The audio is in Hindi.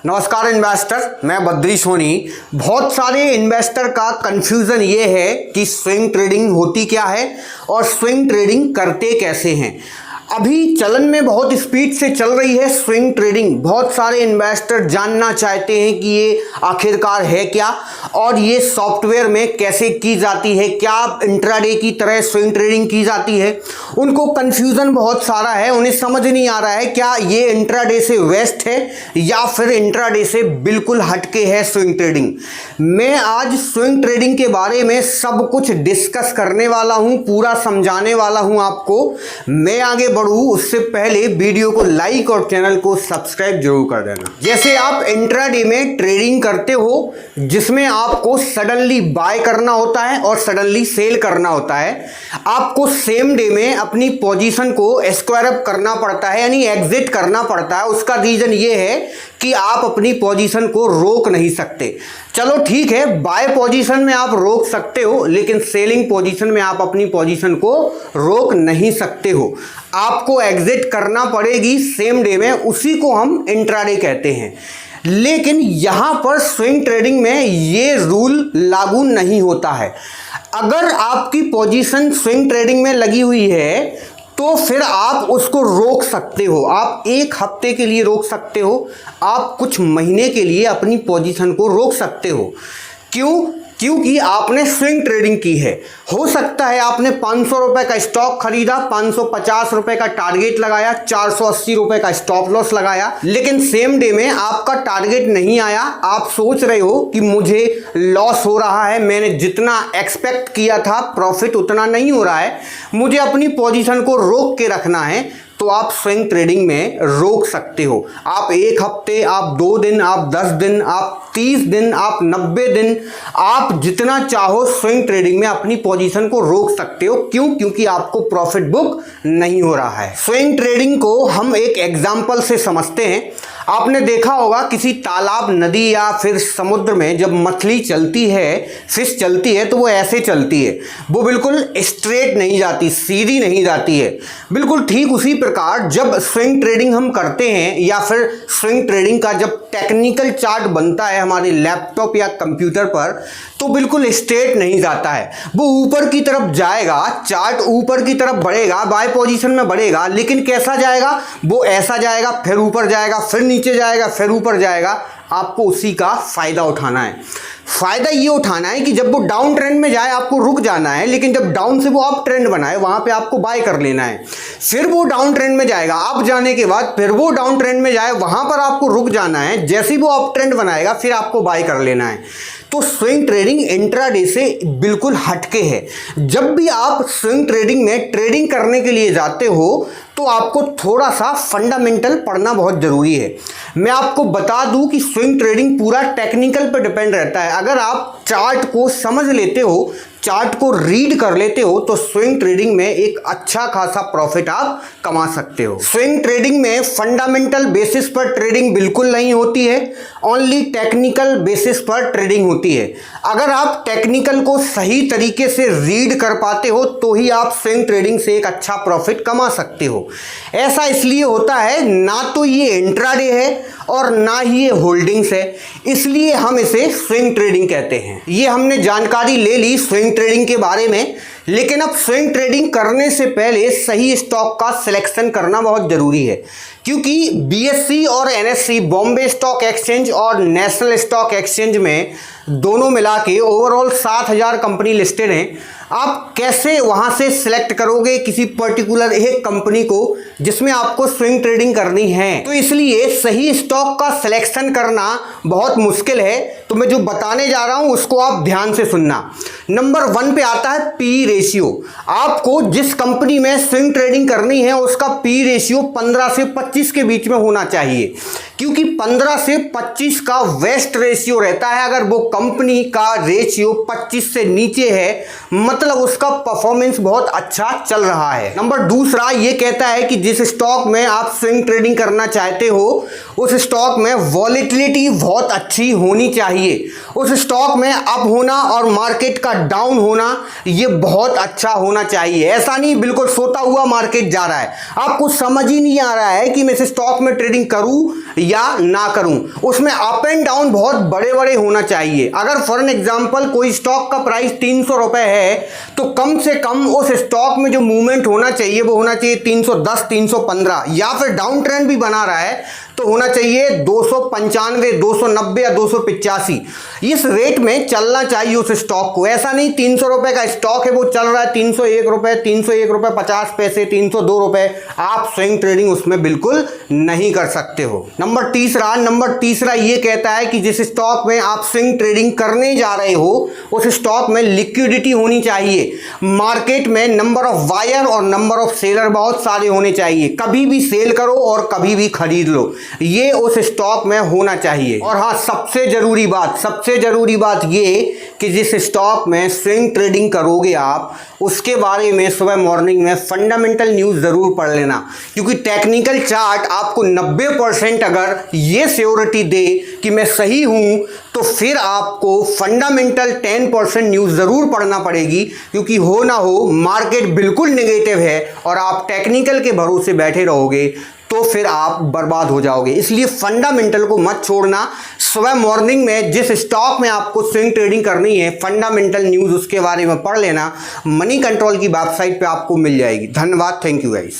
नमस्कार इन्वेस्टर, मैं बद्री सोनी। बहुत सारे इन्वेस्टर का कंफ्यूजन ये है कि स्विंग ट्रेडिंग होती क्या है और स्विंग ट्रेडिंग करते कैसे हैं। अभी चलन में बहुत स्पीड से चल रही है स्विंग ट्रेडिंग। बहुत सारे इन्वेस्टर जानना चाहते हैं कि ये आखिरकार है क्या और ये सॉफ्टवेयर में कैसे की जाती है, क्या इंट्राडे की तरह स्विंग ट्रेडिंग की जाती है। उनको कंफ्यूजन बहुत सारा है, उन्हें समझ नहीं आ रहा है क्या ये इंट्राडे से वेस्ट है या फिर इंट्राडे से बिल्कुल हटके है स्विंग ट्रेडिंग। मैं आज स्विंग ट्रेडिंग के बारे में सब कुछ डिस्कस करने वाला हूं, पूरा समझाने वाला हूं आपको। मैं आगे बढ़ूं उससे पहले वीडियो को लाइक और चैनल को सब्सक्राइब जरूर कर देना। जैसे आप इंट्राडे में ट्रेडिंग करते हो जिसमें आपको सडनली बाय करना होता है और सडनली सेल करना होता है। आपको सेम डे में अपनी पोजीशन को स्क्वायर अप करना पड़ता है, यानी एग्जिट करना पड़ता है। उसका रीजन ये है कि आप अपनी पोजीशन को रोक नहीं सकते। चलो ठीक है, बाय पोजीशन में आप रोक सकते हो लेकिन सेलिंग पोजीशन में आप अपनी पोजीशन को रोक नहीं सकते हो। आपको एग्जिट करना पड़ेगी सेम डे में, उसी को हम इंट्राडे कहते हैं। लेकिन यहां पर स्विंग ट्रेडिंग में ये रूल लागू नहीं होता है। अगर आपकी पोजीशन स्विंग ट्रेडिंग में लगी हुई है तो फिर आप उसको रोक सकते हो। आप एक हफ्ते के लिए रोक सकते हो, आप कुछ महीने के लिए अपनी पोजीशन को रोक सकते हो। क्यों? क्योंकि आपने स्विंग ट्रेडिंग की है। हो सकता है आपने 500 रुपए का स्टॉक खरीदा, 550 रुपए का टारगेट लगाया, 480 रुपए का स्टॉप लॉस लगाया, लेकिन सेम डे में आपका टारगेट नहीं आया। आप सोच रहे हो कि मुझे लॉस हो रहा है, मैंने जितना एक्सपेक्ट किया था प्रॉफिट उतना नहीं हो रहा है, मुझे अपनी पोजीशन को रोक के रखना है। तो आप स्विंग ट्रेडिंग में रोक सकते हो। आप एक हफ्ते, आप 2 दिन, आप 10 दिन, आप 30 दिन, आप 90 दिन, आप जितना चाहो स्विंग ट्रेडिंग में अपनी पोजीशन को रोक सकते हो। क्यों? क्योंकि आपको प्रॉफिट बुक नहीं हो रहा है। स्विंग ट्रेडिंग को हम एक एग्जांपल से समझते हैं। आपने देखा होगा किसी तालाब, नदी या फिर समुद्र में जब मछली चलती है, फिश चलती है, तो वो ऐसे चलती है, वो बिल्कुल स्ट्रेट नहीं जाती, सीधी नहीं जाती है। बिल्कुल ठीक उसी प्रकार जब स्विंग ट्रेडिंग हम करते हैं या फिर स्विंग ट्रेडिंग का जब टेक्निकल चार्ट बनता है हमारे लैपटॉप या कंप्यूटर पर, तो बिल्कुल स्ट्रेट नहीं जाता है, वो ऊपर की तरफ जाएगा। चार्ट ऊपर की तरफ बढ़ेगा, बाय पोजीशन में बढ़ेगा, लेकिन कैसा जाएगा? वो ऐसा जाएगा, फिर ऊपर जाएगा, फिर नीचे जाएगा, फिर ऊपर जाएगा। आपको उसी का फायदा उठाना है। फायदा ये उठाना है कि जब वो डाउन ट्रेंड में जाए आपको रुक जाना है, लेकिन जब डाउन से वो अप ट्रेंड बनाए वहां पे आपको बाय कर लेना है। फिर वो डाउन ट्रेंड में जाएगा, अप जाने के बाद फिर वो डाउन ट्रेंड में जाए, वहां पर आपको रुक जाना है। जैसे ही वो अप ट्रेंड बनाएगा फिर आपको बाय कर लेना है। तो स्विंग ट्रेडिंग इंट्राडे से बिल्कुल हटके है। जब भी आप स्विंग ट्रेडिंग में ट्रेडिंग करने के लिए जाते हो तो आपको थोड़ा सा फंडामेंटल पढ़ना बहुत जरूरी है। मैं आपको बता दूं कि स्विंग ट्रेडिंग पूरा टेक्निकल पर डिपेंड रहता है। अगर आप चार्ट को समझ लेते हो, चार्ट को रीड कर लेते हो, तो स्विंग ट्रेडिंग में एक अच्छा खासा प्रॉफिट आप कमा सकते हो। स्विंग ट्रेडिंग में फंडामेंटल बेसिस पर ट्रेडिंग बिल्कुल नहीं होती है, ओनली टेक्निकल बेसिस पर ट्रेडिंग होती है। अगर आप टेक्निकल को सही तरीके से रीड कर पाते हो तो ही आप स्विंग ट्रेडिंग से एक अच्छा प्रॉफिट कमा सकते हो। ऐसा इसलिए होता है, ना तो ये इंट्राडे है और ना ही ये होल्डिंग्स है, इसलिए हम इसे स्विंग ट्रेडिंग कहते हैं। ये हमने जानकारी ले ली स्विंग ट्रेडिंग के बारे में, लेकिन अब स्विंग ट्रेडिंग करने से पहले सही स्टॉक का सिलेक्शन करना बहुत जरूरी है। क्योंकि बीएसई और एनएसई, बॉम्बे स्टॉक एक्सचेंज और नेशनल स्टॉक एक्सचेंज में दोनों मिला के ओवरऑल 7000 कंपनी लिस्टेड हैं। आप कैसे वहां से सिलेक्ट करोगे किसी पर्टिकुलर एक कंपनी को जिसमें आपको स्विंग ट्रेडिंग करनी है? तो इसलिए सही स्टॉक का सिलेक्शन करना बहुत मुश्किल है। तो मैं जो बताने जा रहा हूं उसको आप ध्यान से सुनना। नंबर 1 पे आता है पी रेशियो। आपको जिस कंपनी में स्विंग ट्रेडिंग करनी है उसका पी रेशियो 15 से 25 के बीच में होना चाहिए, क्योंकि 15 से 25 का वेस्ट रेशियो रहता है। अगर वो कंपनी का रेशियो 25 से नीचे है मतलब उसका परफॉर्मेंस बहुत अच्छा चल रहा है। नंबर दूसरा ये कहता है कि जिस स्टॉक में आप स्विंग ट्रेडिंग करना चाहते हो उस स्टॉक में वॉलेटिलिटी बहुत अच्छी होनी चाहिए। उस स्टॉक में अप होना और मार्केट का डाउन होना ये बहुत अच्छा होना चाहिए। ऐसा नहीं बिल्कुल सोता हुआ मार्केट जा रहा है, आपको समझ ही नहीं आ रहा है कि मैं इस स्टॉक में ट्रेडिंग करूं या ना करूं। उसमें अप एंड डाउन बहुत बड़े बड़े होना चाहिए। अगर फॉर एन एग्जांपल कोई स्टॉक का प्राइस 300 रुपए है तो कम से कम उस स्टॉक में जो मूवमेंट होना चाहिए वो होना चाहिए 310, 315, या फिर डाउन ट्रेंड भी बना रहा है तो होना चाहिए 295, 290 या 285। इस रेट में चलना चाहिए उस स्टॉक को। ऐसा नहीं 300 रुपए का स्टॉक है वो चल रहा है 301 रुपए, 301 रुपए 50 पैसे, 302 रुपए, आप स्विंग ट्रेडिंग उसमें बिल्कुल नहीं कर सकते हो। नंबर तीसरा ये कहता है कि जिस स्टॉक में आप स्विंग ट्रेडिंग करने जा रहे हो उस स्टॉक में लिक्विडिटी होनी चाहिए। मार्केट में नंबर ऑफ बायर और नंबर ऑफ सेलर बहुत सारे होने चाहिए। कभी भी सेल करो और कभी भी खरीद लो, ये उस स्टॉक में होना चाहिए। और हाँ, सबसे जरूरी बात ये कि जिस स्टॉक में स्विंग ट्रेडिंग करोगे आप उसके बारे में सुबह मॉर्निंग में फंडामेंटल न्यूज़ ज़रूर पढ़ लेना, क्योंकि टेक्निकल चार्ट आपको 90% अगर ये श्योरिटी दे कि मैं सही हूं तो फिर आपको फंडामेंटल 10% न्यूज़ ज़रूर पढ़ना पड़ेगी, क्योंकि हो ना हो मार्केट बिल्कुल नेगेटिव है और आप टेक्निकल के भरोसे बैठे रहोगे तो फिर आप बर्बाद हो जाओगे। इसलिए फंडामेंटल को मत छोड़ना। सुबह मॉर्निंग में जिस स्टॉक में आपको स्विंग ट्रेडिंग करनी है फंडामेंटल न्यूज़ उसके बारे में पढ़ लेना। मनी कंट्रोल की वेबसाइट पे आपको मिल जाएगी। धन्यवाद, थैंक यू गाइस।